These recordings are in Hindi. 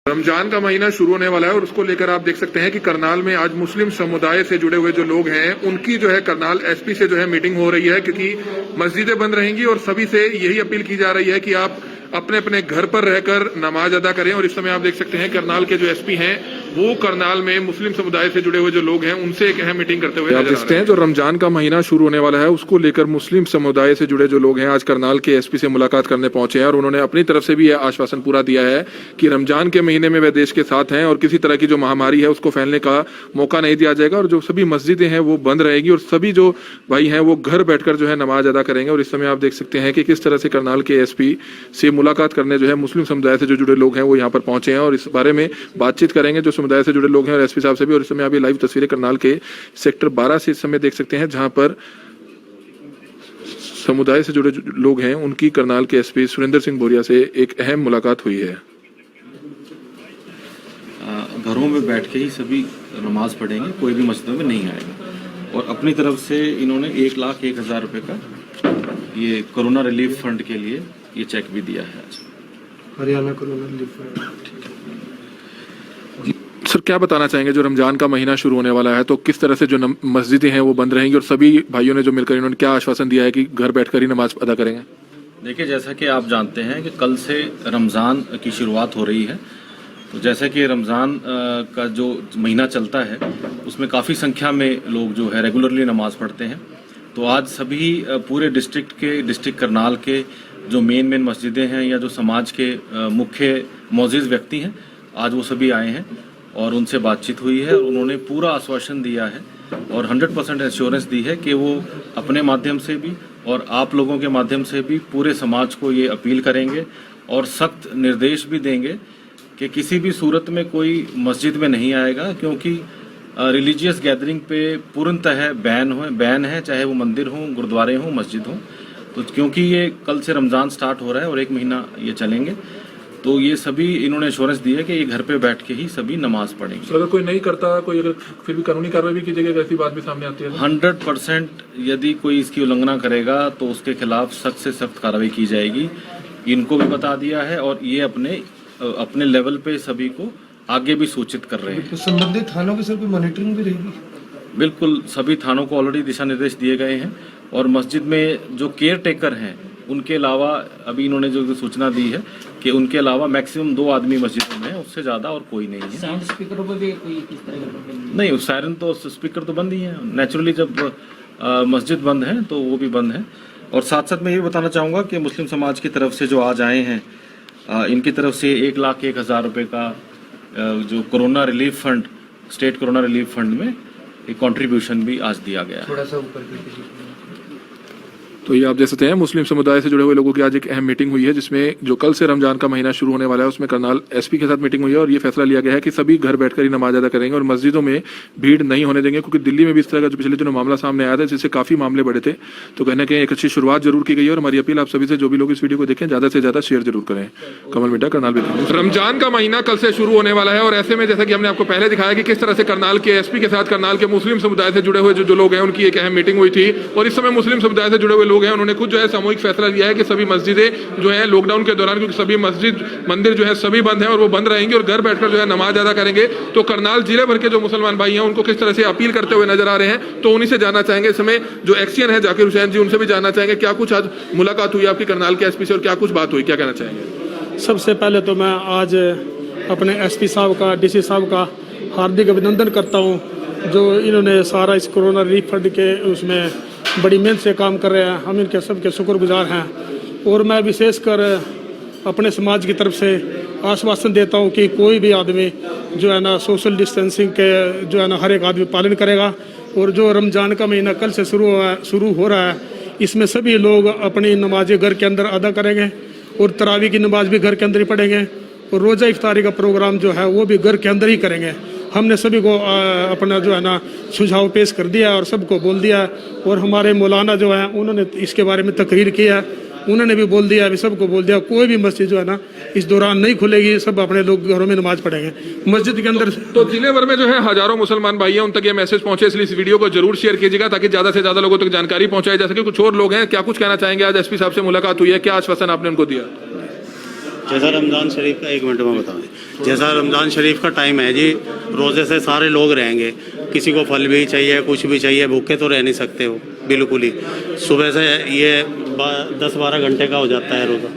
रमजान का महीना शुरू होने वाला है और उसको लेकर आप देख सकते हैं कि करनाल में आज मुस्लिम समुदाय से जुड़े हुए जो लोग हैं उनकी जो है करनाल एसपी से जो है मीटिंग हो रही है, क्योंकि मस्जिदें बंद रहेंगी और सभी से यही अपील की जा रही है कि आप अपने अपने घर पर रहकर नमाज अदा करें। और इस समय आप देख सकते हैं करनाल के जो एसपी हैं वो करनाल में मुस्लिम समुदाय से जुड़े हुए जो लोग हैं उनसे एक अहम मीटिंग करते हुए आप देखते हैं। जो रमजान का महीना शुरू होने वाला है उसको लेकर मुस्लिम समुदाय से जुड़े जो लोग हैं आज करनाल के एसपी से मुलाकात करने पहुंचे हैं और उन्होंने अपनी तरफ से भी यह आश्वासन पूरा दिया है कि रमजान के महीने में वे देश के साथ हैं और किसी तरह की जो महामारी है उसको फैलने का मौका नहीं दिया जाएगा और जो सभी मस्जिदें हैं वो बंद रहेगी और सभी जो भाई हैं वो घर बैठकर जो है नमाज अदा करेंगे। और इस समय आप देख सकते हैं कि किस तरह से करनाल के एसपी से मुलाकात करने जो है मुस्लिम समुदाय से जो जुड़े लोग हैं वो यहाँ पर पहुंचे हैं और इस बारे में बातचीत करेंगे जो समुदाय से जुड़े लोग हैं और एसपी साहब से भी। और इस समय अभी लाइव तस्वीरें करनाल के सेक्टर 12 से इस समय देख सकते हैं जहां पर समुदाय से जुड़े लोग हैं उनकी करनाल के एसपी सुरेंद्र सिंह बोरिया से एक अहम मुलाकात हुई है। घरों में बैठ के ही सभी नमाज पढ़ेंगे, कोई भी मस्जिदों में नहीं आएगा। और अपनी तरफ से इन्होंने 1,01,000 रुपए का ये कोरोना रिलीफ फंड के लिए ये चेक भी दिया है आज। Haryana corona relief fund. Sir क्या बताना चाहेंगे, जो रमजान का महीना शुरू होने वाला है तो किस तरह से जो मस्जिदें हैं वो बंद रहेंगी और सभी भाइयों ने जो मिलकर इन्होंने क्या आश्वासन दिया है कि घर बैठकर ही नमाज अदा करेंगे? देखिए, जैसा कि आप जानते हैं कि कल से रमज़ान की शुरुआत हो रही है, तो जैसा कि रमज़ान का जो महीना चलता है उसमें काफ़ी संख्या में लोग जो है रेगुलरली नमाज पढ़ते हैं। तो आज सभी पूरे डिस्ट्रिक्ट करनाल के जो मेन मस्जिदें हैं या जो समाज के मुख्य मोअज़्ज़िज़ व्यक्ति हैं आज वो सभी आए हैं और उनसे बातचीत हुई है और उन्होंने पूरा आश्वासन दिया है और 100% एश्योरेंस दी है कि वो अपने माध्यम से भी और आप लोगों के माध्यम से भी पूरे समाज को ये अपील करेंगे और सख्त निर्देश भी देंगे कि किसी भी सूरत में कोई मस्जिद में नहीं आएगा, क्योंकि रिलीजियस गैदरिंग पे पूर्णतः बैन है, चाहे वो मंदिर हो, गुरुद्वारे हो, मस्जिद हो। तो क्योंकि ये कल से रमज़ान स्टार्ट हो रहा है और 1 महीना ये चलेंगे, तो ये सभी इन्होंने एश्योरेंस दी है कि ये घर पे बैठ के ही सभी नमाज पढ़ेंगे। अगर कोई नहीं करता, कोई अगर फिर भी कानूनी कार्रवाई भी की जाएगी, ऐसी बात भी सामने आती है? 100% यदि कोई इसकी उल्लंघना करेगा तो उसके खिलाफ सख्त से सख्त कार्रवाई की जाएगी। इनको भी बता दिया है और ये अपने लेवल पे सभी को आगे भी सूचित कर रहे हैं। तो संबंधित थानों की सर कोई मॉनिटरिंग भी रहेगी? बिल्कुल, सभी थानों को ऑलरेडी दिशा निर्देश दिए गए हैं और मस्जिद में जो केयर टेकर हैं उनके अलावा अभी इन्होंने जो सूचना दी है कि उनके अलावा मैक्सिमम 2 आदमी मस्जिद में है, उससे ज्यादा और कोई नहीं है। साउंड स्पीकर पर भी कोई किस तरह का नहीं, सायरन तो स्पीकर तो बंद ही है। नेचुरली जब मस्जिद बंद है तो वो भी बंद है। और साथ साथ मैं ये बताना चाहूँगा कि मुस्लिम समाज की तरफ से जो आज आए हैं इनकी तरफ से 1,01,000 रुपए का जो corona relief fund, state corona relief fund में एक कंट्रीब्यूशन भी आज दिया गया है। थोड़ा सा ऊपर करके। तो ये आप देख सकते हैं मुस्लिम समुदाय से जुड़े हुए लोगों की आज एक अहम मीटिंग हुई है जिसमें जो कल से रमजान का महीना शुरू होने वाला है उसमें करनाल एसपी के साथ मीटिंग हुई है और ये फैसला लिया गया है कि सभी घर बैठकर ही नमाज अदा करेंगे और मस्जिदों में भीड़ नहीं होने देंगे, क्योंकि दिल्ली में भी इस तरह का जो पिछले दिनों मामला सामने आया था जिससे काफी मामले बढ़े थे। तो कहने के एक अच्छी शुरुआत जरूर की गई है और हमारी अपील आप सभी से, जो भी लोग इस वीडियो को देखें ज्यादा से ज्यादा शेयर जरूर करें। कमल मीडिया, करनाल। रमजान का महीना कल से शुरू होने वाला है और ऐसे में जैसा कि हमने आपको पहले दिखाया कि किस तरह से करनाल के एसपी के साथ करनाल के मुस्लिम समुदाय से जुड़े हुए जो लोग हैं उनकी एक अहम मीटिंग हुई थी और इस समय मुस्लिम समुदाय से जुड़े हुए लोग हैं उन्होंने खुद जो है सामूहिक फैसला लिया है कि सभी मस्जिदें जो है लॉकडाउन के दौरान, क्योंकि सभी मस्जिद मंदिर जो है सभी बंद हैं और वो बंद रहेंगे और घर बैठकर जो है नमाज अदा करेंगे। तो करनाल जिले भर के जो मुसलमान भाई हैं उनको किस तरह से अपील करते हुए नजर आ रहे हैं, तो उन्हीं से जानना चाहेंगे। इस समय जो एक्सियन है जाकिर हुसैन जी, उनसे भी जानना चाहेंगे क्या कुछ आज मुलाकात हुई आपकी करनाल के एसपी से और क्या कुछ बात हुई, क्या कहना चाहेंगे? सबसे पहले तो मैं आज अपने एसपी साहब का, डीसी साहब का हार्दिक अभिनंदन करता हूँ जो इन्होंने सारा इस कोरोना रिलीफ फंड के उसमें बड़ी मेहनत से काम कर रहे हैं। हम इनके सबके शुक्रगुजार हैं और मैं विशेषकर अपने समाज की तरफ से आश्वासन देता हूँ कि कोई भी आदमी जो है ना सोशल डिस्टेंसिंग के जो है ना हर एक आदमी पालन करेगा और जो रमज़ान का महीना कल से शुरू हो रहा है इसमें सभी लोग अपनी नमाजें घर के अंदर अदा करेंगे और तरावी की नमाज भी घर के अंदर ही पढ़ेंगे और रोज़ा इफ्तारी का प्रोग्राम जो है वो भी घर के अंदर ही करेंगे। हमने सभी को अपना जो है ना सुझाव पेश कर दिया और सबको बोल दिया और हमारे मौलाना जो है उन्होंने इसके बारे में तकरीर किया, उन्होंने भी बोल दिया, अभी सबको बोल दिया कोई भी मस्जिद जो है ना इस दौरान नहीं खुलेगी, सब अपने लोग घरों में नमाज पढ़ेंगे मस्जिद के अंदर। तो जिले भर में जो है हजारों मुसलमान भाई हैं उन तक ये मैसेज पहुंचे, इसलिए इस वीडियो को जरूर शेयर कीजिएगा ताकि ज्यादा से ज्यादा लोगों तक जानकारी पहुंचाई जा सके। कुछ और लोग हैं, क्या कुछ कहना चाहेंगे? आज एसपी साहब से मुलाकात हुई है, क्या आश्वासन आपने उनको दिया? जैसा रमज़ान शरीफ का, 1 मिनट में बताऊँ, जैसा रमज़ान शरीफ का टाइम है जी, रोज़े से सारे लोग रहेंगे, किसी को फल भी चाहिए, कुछ भी चाहिए, भूखे तो रह नहीं सकते हो बिल्कुल ही। सुबह से ये 10-12 घंटे का हो जाता है रोज़ा,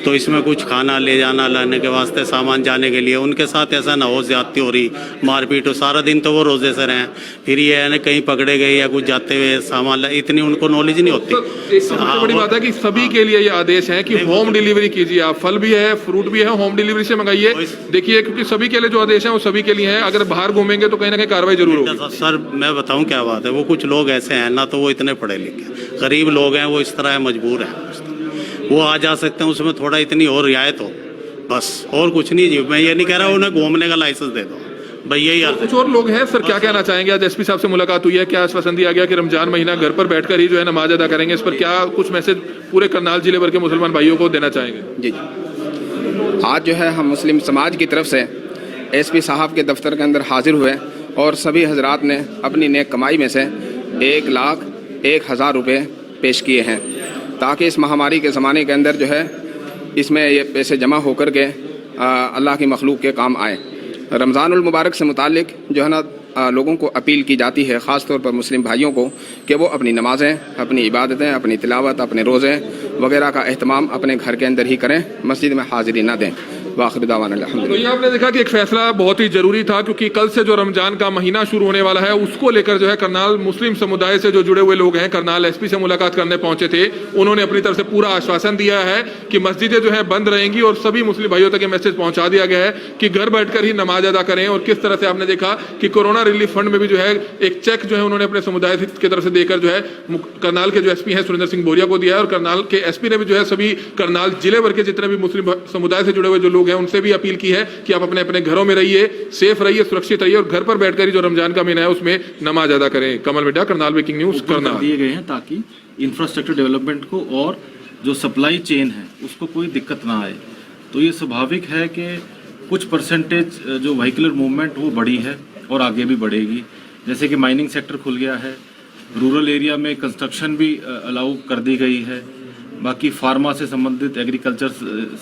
तो इसमें कुछ खाना ले जाना, लाने के वास्ते सामान जाने के लिए, उनके साथ ऐसा ना हो ज्यादती हो रही, मारपीट हो, सारा दिन तो वो रोज़े से रहें, फिर ये है ना कहीं पकड़े गए या कुछ जाते हुए सामान, इतनी उनको नॉलेज नहीं होती। एक सबसे बड़ी बात है कि सभी के लिए ये आदेश है कि होम डिलीवरी कीजिए, आप फल भी है, फ्रूट भी है, होम डिलीवरी से मंगाइए। देखिए, क्योंकि सभी के लिए जो आदेश है वो सभी के लिए है, अगर बाहर घूमेंगे तो कहीं ना कहीं कार्रवाई जरूर होगी। सर मैं बताऊं क्या बात है, वो कुछ लोग ऐसे हैं ना, तो वो इतने पढ़े लिखे गरीब लोग हैं, वो इस तरह मजबूर हैं, वो आ जा सकते हैं, उसमें थोड़ा इतनी और रियायत हो, बस और कुछ नहीं जी। मैं ये नहीं कह रहा उन्हें घूमने का लाइसेंस दे दो, भाई यही अर्थ है। कुछ और लोग हैं सर, क्या कहना चाहेंगे? आज एसपी साहब से मुलाकात हुई है, क्या आश्वासन दिया गया कि रमजान महीना घर पर बैठकर ही जो है नमाज अदा करेंगे? इस पर क्या कुछ मैसेज पूरे करनाल जिले भर के मुसलमान भाइयों को देना चाहेंगे? जी जी, आज जो है हम मुस्लिम समाज की तरफ से एसपी साहब के दफ्तर के अंदर हाजिर हुए और सभी हजरात ने अपनी नेक कमाई में से 1,01,000 रुपये पेश किए हैं, ताकि इस महामारी के ज़माने के अंदर जो है इसमें ये पैसे जमा होकर के अल्लाह की मखलूक के काम आए। रमज़ानुल मुबारक से मुतालिक जो है ना लोगों को अपील की जाती है, ख़ास तौर पर मुस्लिम भाइयों को, कि वो अपनी नमाज़ें, अपनी इबादतें, अपनी तिलावत, अपने रोज़े वगैरह का एहतमाम अपने घर के अंदर ही करें, मस्जिद में हाज़िरी ना दें। वाखिर दावाना तो अल्हम्दुलिल्लाह। ये आपने देखा कि एक फैसला बहुत ही जरूरी था, क्योंकि कल से जो रमजान का महीना शुरू होने वाला है उसको लेकर जो है करनाल मुस्लिम समुदाय से जो जुड़े हुए लोग हैं, करनाल एसपी से मुलाकात करने पहुंचे थे, उन्होंने अपनी तरफ से पूरा आश्वासन दिया है कि मस्जिदें जो है बंद रहेंगी और सभी मुस्लिम भाइयों तक ये मैसेज पहुंचा दिया गया है कि घर बैठकर ही नमाज अदा करें। और किस तरह से आपने देखा कि कोरोना रिलीफ फंड में भी जो है एक चेक जो है उन्होंने अपने समुदाय की तरफ से देकर जो है करनाल के जो एसपी हैं सुरेंद्र सिंह बोरिया को दिया है। और करनाल के एसपी ने भी जो है सभी करनाल जिले भर के जितने भी मुस्लिम समुदाय से जुड़े हुए जो लोग हैं उनसे भी अपील की है कि आप अपने अपने घरों में रहिए, सेफ रहिए, सुरक्षित रहिए और घर पर बैठकर ही जो रमजान का महीना है उसमें नमाज अदा करें। कमल मिड्डा, करनाल ब्रेकिंग न्यूज, करनाल। दिए गए हैं ताकि इंफ्रास्ट्रक्चर डेवलपमेंट को और जो सप्लाई चेन है उसको कोई दिक्कत ना आए। तो ये स्वाभाविक है कि कुछ परसेंटेज जो व्हीकुलर मूवमेंट वो बढ़ी है और आगे भी बढ़ेगी। जैसे कि माइनिंग सेक्टर खुल गया है, रूरल एरिया में कंस्ट्रक्शन भी अलाउ कर दी गई है, बाकी फार्मा से संबंधित, एग्रीकल्चर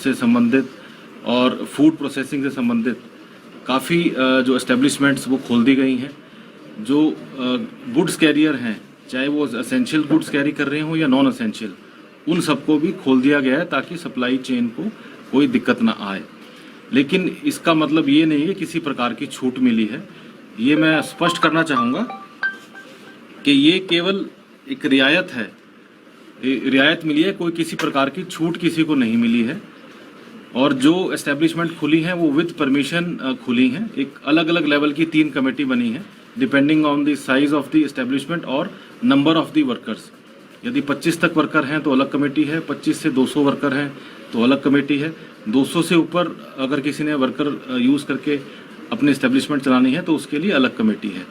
से संबंधित और फूड प्रोसेसिंग से संबंधित काफ़ी जो एस्टेब्लिशमेंट्स वो खोल दी गई हैं। जो गुड्स कैरियर हैं, चाहे वो एसेंशियल गुड्स कैरी कर रहे हों या नॉन एसेंशियल, उन सबको भी खोल दिया गया है ताकि सप्लाई चेन को कोई दिक्कत ना आए। लेकिन इसका मतलब ये नहीं है किसी प्रकार की छूट मिली है। ये मैं स्पष्ट करना चाहूँगा कि ये केवल एक रियायत है, रियायत मिली है, कोई किसी प्रकार की छूट किसी को नहीं मिली है। और जो एस्टेब्लिशमेंट खुली हैं वो विद परमिशन खुली हैं। एक अलग अलग लेवल की 3 कमेटी बनी है depending on the size of the establishment और नंबर ऑफ द वर्कर्स। यदि 25 तक वर्कर हैं तो अलग कमेटी है, 25 से 200 वर्कर हैं तो अलग कमेटी है, 200 से ऊपर अगर किसी ने वर्कर यूज़ करके अपने एस्टेब्लिशमेंट चलानी है तो उसके लिए अलग कमेटी है।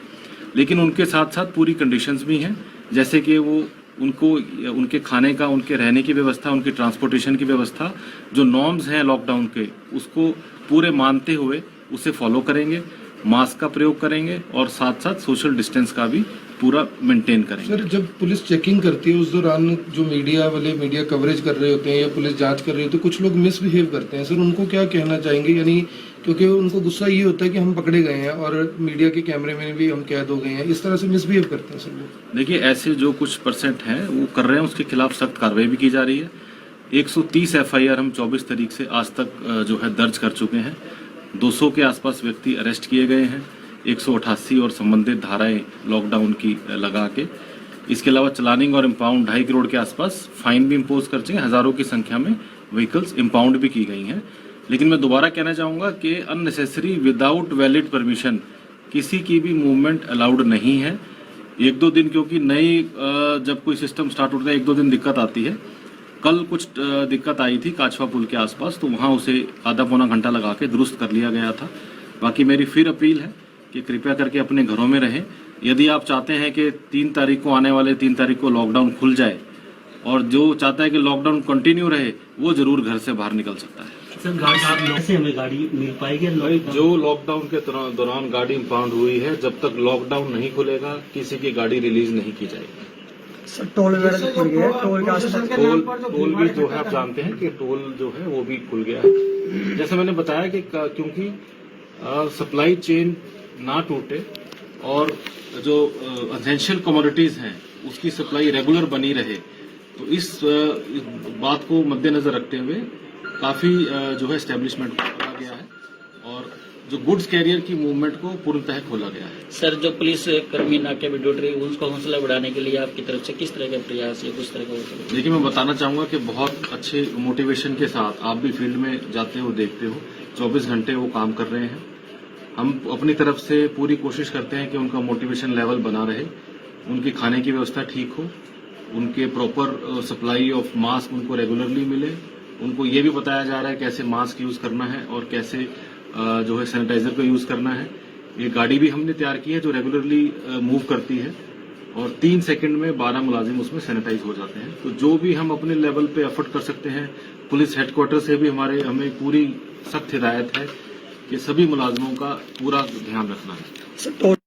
लेकिन उनके साथ साथ पूरी कंडीशंस भी हैं, जैसे कि वो उनको उनके खाने का, उनके रहने की व्यवस्था, उनकी ट्रांसपोर्टेशन की व्यवस्था, जो नॉर्म्स हैं लॉकडाउन के उसको पूरे मानते हुए उसे फॉलो करेंगे, मास्क का प्रयोग करेंगे और साथ साथ सोशल डिस्टेंस का भी पूरा मेंटेन करेंगे। सर, जब पुलिस चेकिंग करती है उस दौरान जो मीडिया वाले मीडिया कवरेज कर रहे होते हैं या पुलिस जांच कर रही होती है, कुछ लोग मिसबिहेव करते हैं, सर उनको क्या कहना चाहेंगे? यानी क्योंकि उनको गुस्सा ये होता है कि हम पकड़े गए हैं और मीडिया के कैमरे में भी हम कैद हो गए हैं, इस तरह से मिसबिहेव करते हैं सर लोग। देखिए, ऐसे जो कुछ परसेंट हैं वो कर रहे हैं, उसके खिलाफ सख्त कार्रवाई भी की जा रही है। 130 FIR हम 24 तारीख से आज तक जो है दर्ज कर चुके हैं। 200 के आसपास व्यक्ति अरेस्ट किए गए हैं, 188 और संबंधित धाराएं लॉकडाउन की लगा के। इसके अलावा चलानिंग और इम्पाउंड 2.5 करोड़ के आसपास फाइन भी इम्पोज कर चुके हैं, हज़ारों की संख्या में व्हीकल्स इम्पाउंड भी की गई हैं। लेकिन मैं दोबारा कहना चाहूँगा कि अननेसेसरी विदाउट वैलिड परमिशन किसी की भी मूवमेंट अलाउड नहीं है। 1-2 दिन, क्योंकि नई जब कोई सिस्टम स्टार्ट होता है 1-2 दिन दिक्कत आती है। कल कुछ दिक्कत आई थी काचवा पुल के आसपास, तो वहाँ उसे आधा-पौना घंटा लगा के दुरुस्त कर लिया गया था। बाकी मेरी फिर अपील है कि कृपया करके अपने घरों में रहें। यदि आप चाहते हैं कि 3 तारीख को, आने वाले 3 तारीख को लॉकडाउन खुल जाए, और जो चाहता है कि लॉकडाउन कंटिन्यू रहे वो जरूर घर से बाहर निकल सकता है। सर, कैसे हमें गाड़ी मिल पाएगी? जो लॉकडाउन के दौरान गाड़ी इम्पाउंड हुई है, जब तक लॉकडाउन नहीं खुलेगा किसी की गाड़ी रिलीज नहीं की जाएगी। सर, टोल वगैरह खुल गया है, टोल के आसपास टोल भी जो है आप जानते हैं कि टोल जो है वो भी खुल गया है। जैसे मैंने बताया कि क्योंकि सप्लाई चेन ना टूटे और जो एसेंशियल कमोडिटीज हैं उसकी सप्लाई रेगुलर बनी रहे, तो इस बात को मद्देनजर रखते हुए काफी जो है एस्टेब्लिशमेंट खोला गया है और जो गुड्स कैरियर की मूवमेंट को पूर्णतः खोला गया है। सर, जो पुलिस कर्मी नाके में ड्यूटी उसको हौसला बढ़ाने के लिए आपकी तरफ से किस तरह के प्रयास या कुछ तरह का? देखिए, मैं बताना चाहूंगा कि बहुत अच्छे मोटिवेशन के साथ आप भी फील्ड में जाते हो, देखते हो, 24 घंटे वो काम कर रहे हैं। हम अपनी तरफ से पूरी कोशिश करते हैं कि उनका मोटिवेशन लेवल बना रहे, उनकी खाने की व्यवस्था ठीक हो, उनके प्रॉपर सप्लाई ऑफ मास्क उनको रेगुलरली मिले, उनको ये भी बताया जा रहा है कैसे मास्क यूज करना है और कैसे जो है सैनिटाइजर का यूज करना है। ये गाड़ी भी हमने तैयार की है जो रेगुलरली मूव करती है और 3 सेकंड में 12 मुलाजिम उसमें सैनिटाइज हो जाते हैं। तो जो भी हम अपने लेवल पे एफर्ट कर सकते हैं, पुलिस हेडक्वार्टर से भी हमें पूरी सख्त हिदायत है कि सभी मुलाजिमों का पूरा ध्यान रखना है।